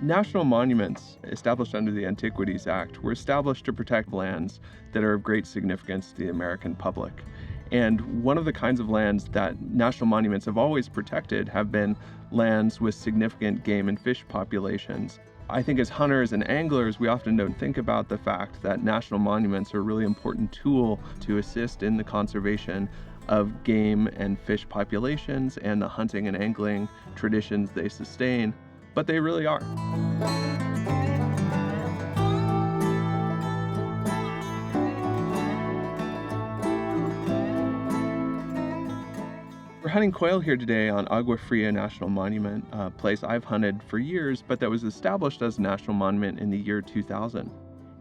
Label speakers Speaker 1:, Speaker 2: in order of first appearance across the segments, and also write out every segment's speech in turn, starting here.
Speaker 1: National monuments established under the Antiquities Act were established to protect lands that are of great significance to the American public. And one of the kinds of lands that national monuments have always protected have been lands with significant game and fish populations. I think as hunters and anglers, we often don't think about the fact that national monuments are a really important tool to assist in the conservation of game and fish populations and the hunting and angling traditions they sustain, but they really are. We're hunting quail here today on Agua Fria National Monument, a place I've hunted for years, but that was established as a national monument in the year 2000.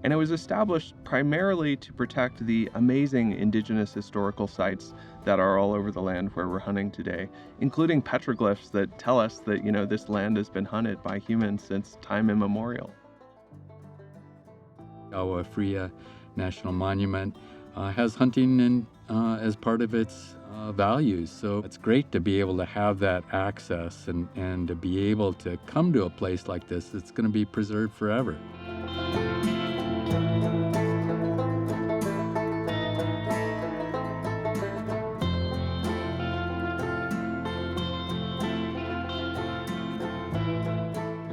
Speaker 1: And it was established primarily to protect the amazing indigenous historical sites that are all over the land where we're hunting today, including petroglyphs that tell us that, this land has been hunted by humans since time immemorial.
Speaker 2: Agua Fria National Monument has hunting as part of its values. So it's great to be able to have that access and to be able to come to a place like this that's going to be preserved forever.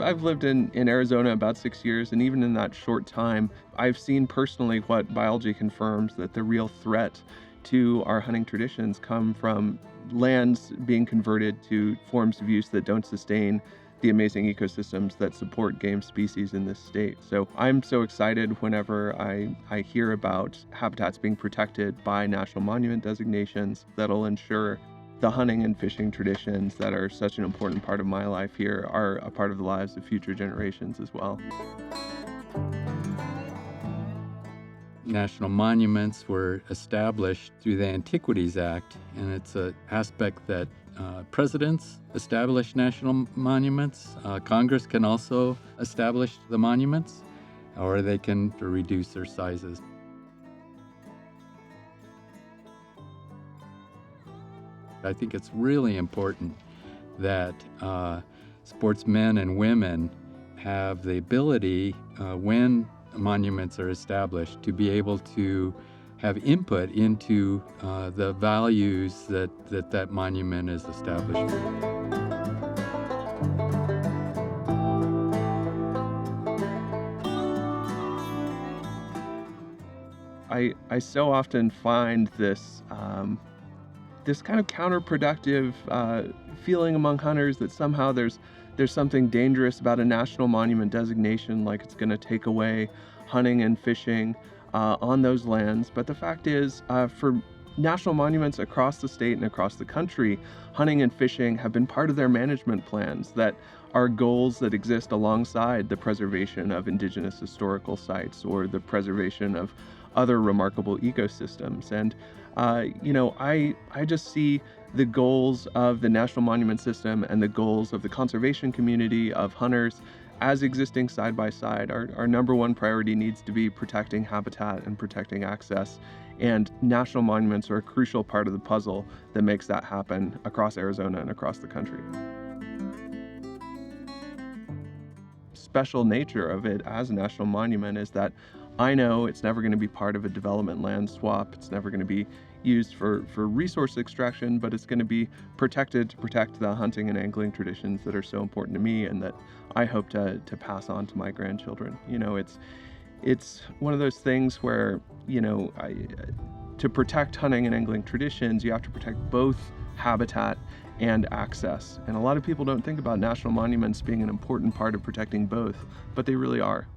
Speaker 1: I've lived in Arizona about 6 years, and even in that short time, I've seen personally what biology confirms, that the real threat to our hunting traditions come from lands being converted to forms of use that don't sustain the amazing ecosystems that support game species in this state. So I'm so excited whenever I hear about habitats being protected by national monument designations that'll ensure the hunting and fishing traditions that are such an important part of my life here are a part of the lives of future generations as well.
Speaker 2: National monuments were established through the Antiquities Act, and it's an aspect that presidents establish national monuments. Congress can also establish the monuments, or they can reduce their sizes. I think it's really important that sportsmen and women have the ability, when monuments are established, to be able to have input into the values that monument is established.
Speaker 1: I so often find this this kind of counterproductive feeling among hunters that somehow there's something dangerous about a national monument designation, like it's going to take away hunting and fishing on those lands. But the fact is, for national monuments across the state and across the country, hunting and fishing have been part of their management plans that are goals that exist alongside the preservation of indigenous historical sites or the preservation of other remarkable ecosystems. And I just see the goals of the National Monument System and the goals of the conservation community of hunters as existing side by side. Our number one priority needs to be protecting habitat and protecting access. And national monuments are a crucial part of the puzzle that makes that happen across Arizona and across the country. Special nature of it as a national monument is that I know it's never going to be part of a development land swap. It's never going to be used for resource extraction, but it's going to be protected to protect the hunting and angling traditions that are so important to me and that I hope to pass on to my grandchildren. It's one of those things where, to protect hunting and angling traditions, you have to protect both habitat and access. And a lot of people don't think about national monuments being an important part of protecting both, but they really are.